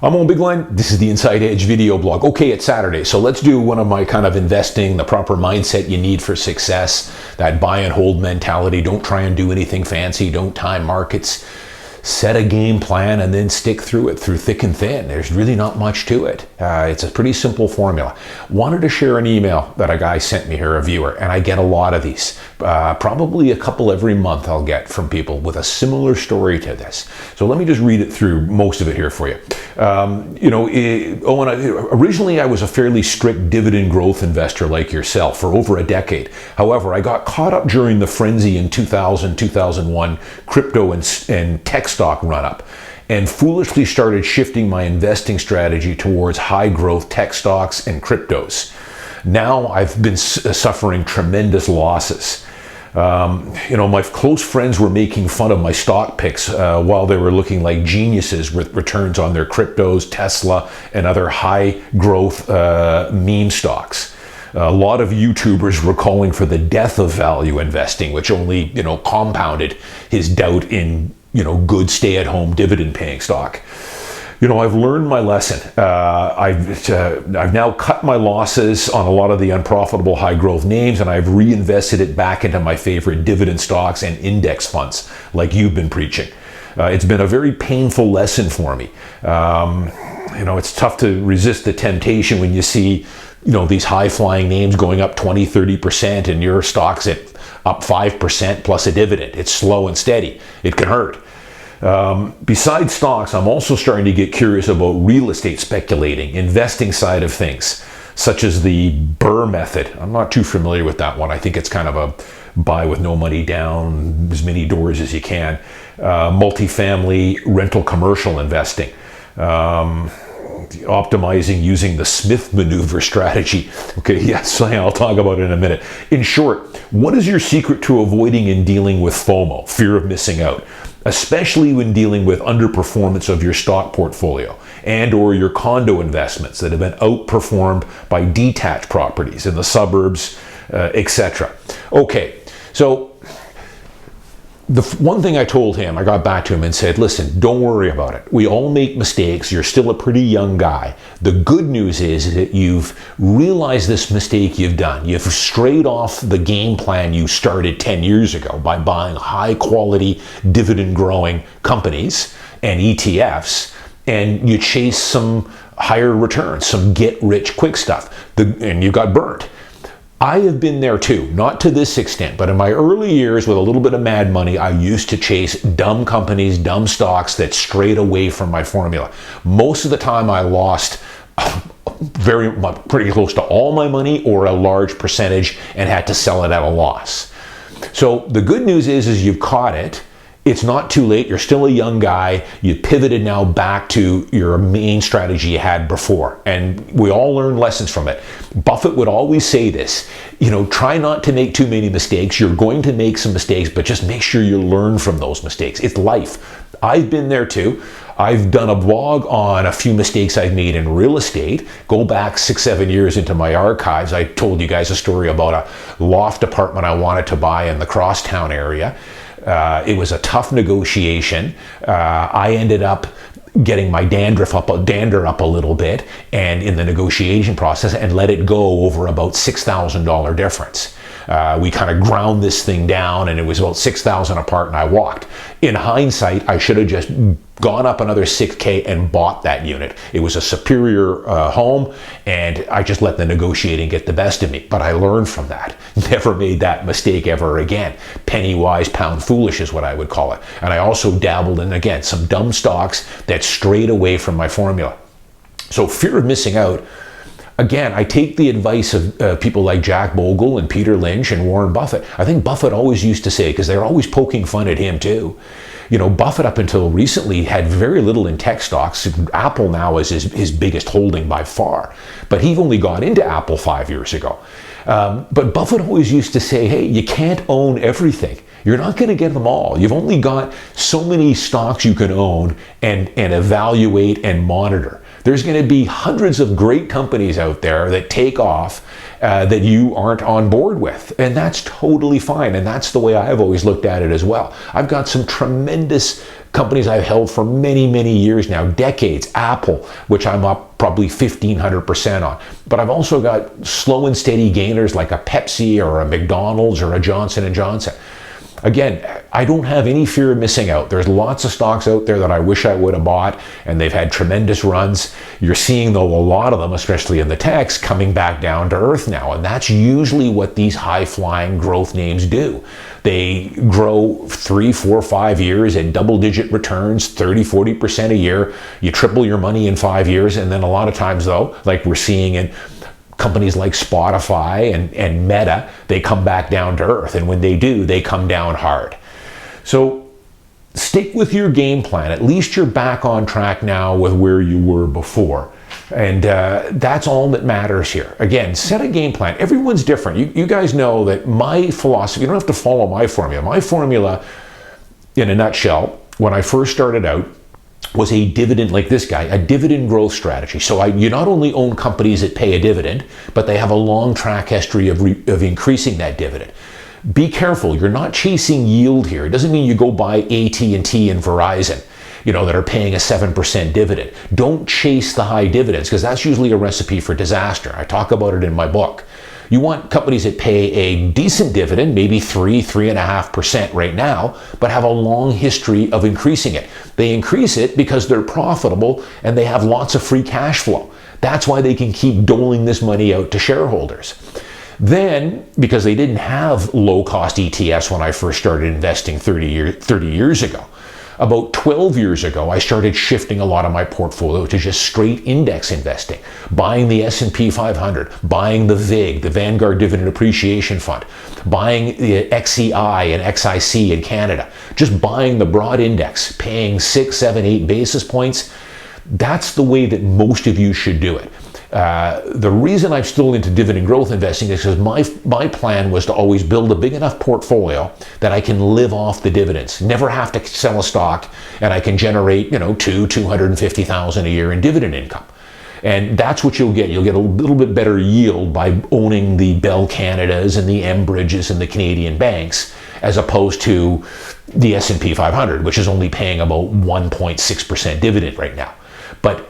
I'm Owen Bigland. This is the Inside Edge video blog. Okay, it's Saturday, so let's do one of my kind of investing, the proper mindset you need for success, that buy and hold mentality. Don't try and do anything fancy. Don't time markets. Set a game plan and then stick through it through thick and thin. There's really not much to it. It's a pretty simple formula. Wanted to share an email that a guy sent me here, a viewer, and I get a lot of these. Probably a couple every month I'll get from people with a similar story to this. So let me just read it through, most of it here for you. Owen, originally I was a fairly strict dividend growth investor like yourself for over a decade. However, I got caught up during the frenzy in 2000, 2001 crypto and tech stock run-up, and foolishly started shifting my investing strategy towards high growth tech stocks and cryptos. Now I've been suffering tremendous losses. My close friends were making fun of my stock picks while they were looking like geniuses with returns on their cryptos, Tesla, and other high growth meme stocks. A lot of YouTubers were calling for the death of value investing, which only, compounded his doubt in, good stay-at-home dividend-paying stock. I've learned my lesson. I've now cut my losses on a lot of the unprofitable high-growth names, and I've reinvested it back into my favorite dividend stocks and index funds, like you've been preaching. It's been a very painful lesson for me. It's tough to resist the temptation when you see these high-flying names going up 20, 30% and your stock's up 5% plus a dividend. It's slow and steady. It can hurt. Besides stocks, I'm also starting to get curious about real estate speculating, investing side of things, such as the BRRRR method. I'm not too familiar with that one. I think it's kind of a buy with no money down, as many doors as you can. Multifamily rental commercial investing. Optimizing using the Smith maneuver strategy. Okay, yes, I'll talk about it in a minute. In short, what is your secret to avoiding and dealing with FOMO, fear of missing out, especially when dealing with underperformance of your stock portfolio and or your condo investments that have been outperformed by detached properties in the suburbs, etc. Okay, so the one thing I told him, I got back to him and said, listen, don't worry about it. We all make mistakes. You're still a pretty young guy. The good news is that you've realized this mistake you've done. You've strayed off the game plan you started 10 years ago by buying high quality dividend growing companies and ETFs, and you chase some higher returns, some get rich quick stuff, and you got burnt. I have been there too, not to this extent, but in my early years with a little bit of mad money, I used to chase dumb companies, dumb stocks that strayed away from my formula. Most of the time I lost pretty close to all my money or a large percentage and had to sell it at a loss. So the good news is you've caught it. It's not too late. You're still a young guy. You pivoted now back to your main strategy you had before. And we all learn lessons from it. Buffett would always say this, try not to make too many mistakes. You're going to make some mistakes, but just make sure you learn from those mistakes. It's life. I've been there too. I've done a blog on a few mistakes I've made in real estate. Go back 6-7 years into my archives. I told you guys a story about a loft apartment I wanted to buy in the Crosstown area. It was a tough negotiation. I ended up getting my dander up a little bit and in the negotiation process and let it go over about $6,000 difference. We kind of ground this thing down and it was about $6,000 apart and I walked. In hindsight, I should have just gone up another $6K and bought that unit. It was a superior home and I just let the negotiating get the best of me. But I learned from that. Never made that mistake ever again. Penny wise, pound foolish is what I would call it. And I also dabbled in, again, some dumb stocks that strayed away from my formula. So fear of missing out. Again, I take the advice of people like Jack Bogle and Peter Lynch and Warren Buffett. I think Buffett always used to say, because they're always poking fun at him too, Buffett up until recently had very little in tech stocks. Apple now is his biggest holding by far, but he only got into Apple 5 years ago. But Buffett always used to say, hey, you can't own everything. You're not going to get them all. You've only got so many stocks you can own and evaluate and monitor. There's going to be hundreds of great companies out there that take off that you aren't on board with. And that's totally fine. And that's the way I've always looked at it as well. I've got some tremendous Companies I've held for many, many years now, decades. Apple, which I'm up probably 1,500% on. But I've also got slow and steady gainers like a Pepsi or a Macdonald's or a Johnson & Johnson. Again, I don't have any fear of missing out. There's lots of stocks out there that I wish I would have bought, and they've had tremendous runs. You're seeing, though, a lot of them, especially in the techs, coming back down to earth now, and that's usually what these high-flying growth names do. They grow 3, 4, 5 years at double-digit returns, 30, 40% a year. You triple your money in 5 years, and then a lot of times, though, like we're seeing in companies like Spotify and Meta, they come back down to earth. And when they do, they come down hard. So stick with your game plan. At least you're back on track now with where you were before. And that's all that matters here. Again, set a game plan. Everyone's different. You guys know that my philosophy, you don't have to follow my formula. My formula, in a nutshell, when I first started out, was a dividend, like this guy, a dividend growth strategy. So you not only own companies that pay a dividend, but they have a long track history of increasing that dividend. Be careful, you're not chasing yield here. It doesn't mean you go buy AT&T and Verizon, that are paying a 7% dividend. Don't chase the high dividends, because that's usually a recipe for disaster. I talk about it in my book. You want companies that pay a decent dividend, maybe 3.5% right now, but have a long history of increasing it. They increase it because they're profitable and they have lots of free cash flow. That's why they can keep doling this money out to shareholders. Then, because they didn't have low-cost ETFs when I first started investing 30 years ago, about 12 years ago, I started shifting a lot of my portfolio to just straight index investing, buying the S&P 500, buying the VIG, the Vanguard Dividend Appreciation Fund, buying the XEI and XIC in Canada, just buying the broad index, paying 6, 7, 8 basis points. That's the way that most of you should do it. The reason I'm still into dividend growth investing is because my plan was to always build a big enough portfolio that I can live off the dividends, never have to sell a stock, and I can generate, $250,000 a year in dividend income. And that's what you'll get. You'll get a little bit better yield by owning the Bell Canadas and the Enbridges and the Canadian banks, as opposed to the S&P 500, which is only paying about 1.6% dividend right now. But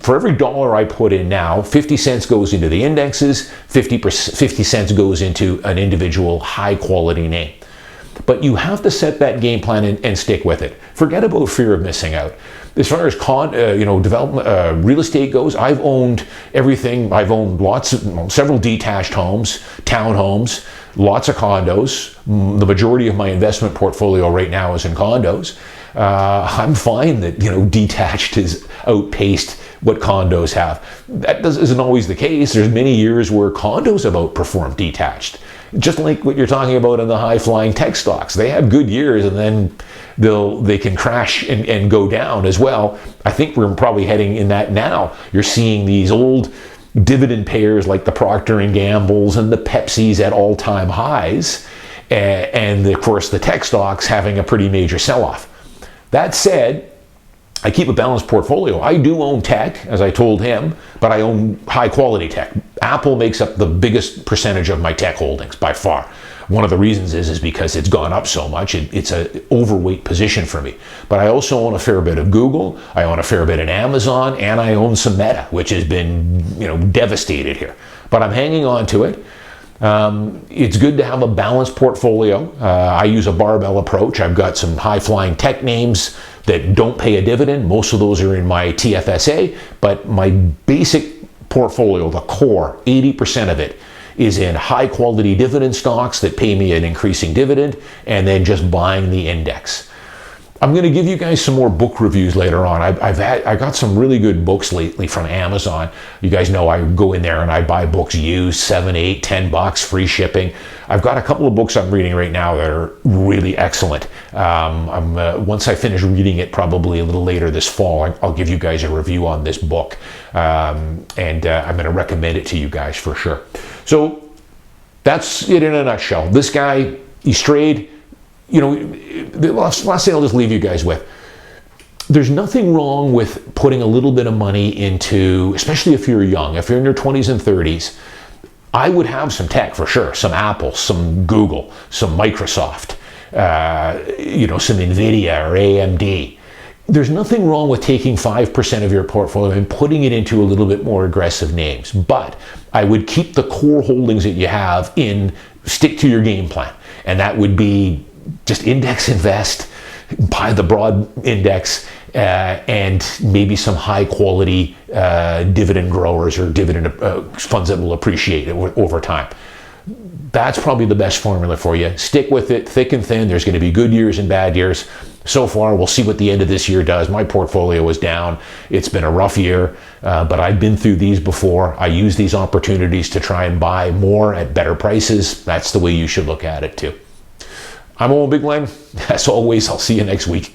for every dollar I put in now, 50 cents goes into the indexes, 50 cents goes into an individual high quality name. But you have to set that game plan and stick with it. Forget about fear of missing out. As far as development, real estate goes, I've owned everything. I've owned several detached homes, townhomes, lots of condos. The majority of my investment portfolio right now is in condos. I'm fine that detached has outpaced what condos have. That isn't always the case. There's many years where condos have outperformed detached. Just like what you're talking about in the high-flying tech stocks. They have good years and then they can crash and go down as well. I think we're probably heading in that now. You're seeing these old dividend payers like the Procter & Gamble's and the Pepsi's at all-time highs, and of course the tech stocks having a pretty major sell-off. That said, I keep a balanced portfolio. I do own tech, as I told him, but I own high-quality tech. Apple makes up the biggest percentage of my tech holdings by far. One of the reasons is because it's gone up so much. It's an overweight position for me. But I also own a fair bit of Google. I own a fair bit in Amazon, and I own some Meta, which has been devastated here. But I'm hanging on to it. It's good to have a balanced portfolio. I use a barbell approach. I've got some high-flying tech names that don't pay a dividend. Most of those are in my TFSA, but my basic portfolio, the core, 80% of it, is in high-quality dividend stocks that pay me an increasing dividend, and then just buying the index. I'm going to give you guys some more book reviews later on. I got some really good books lately from Amazon. You guys know I go in there and I buy books used, $7, $8, $10, free shipping. I've got a couple of books I'm reading right now that are really excellent. Once I finish reading it, probably a little later this fall, I'll give you guys a review on this book, and I'm going to recommend it to you guys for sure. So that's it in a nutshell. This guy, he strayed. The last thing I'll just leave you guys with. There's nothing wrong with putting a little bit of money into, especially if you're young, if you're in your 20s and 30s, I would have some tech for sure, some Apple, some Google, some Microsoft. some Nvidia or AMD. There's nothing wrong with taking 5% of your portfolio and putting it into a little bit more aggressive names, but I would keep the core holdings that you have stick to your game plan. And that would be just index invest, buy the broad index, and maybe some high quality dividend growers or dividend funds that will appreciate over time. That's probably the best formula for you. Stick with it, thick and thin. There's going to be good years and bad years. So far, we'll see what the end of this year does. My portfolio is down. It's been a rough year, but I've been through these before. I use these opportunities to try and buy more at better prices. That's the way you should look at it too. I'm Owen Bigland. As always, I'll see you next week.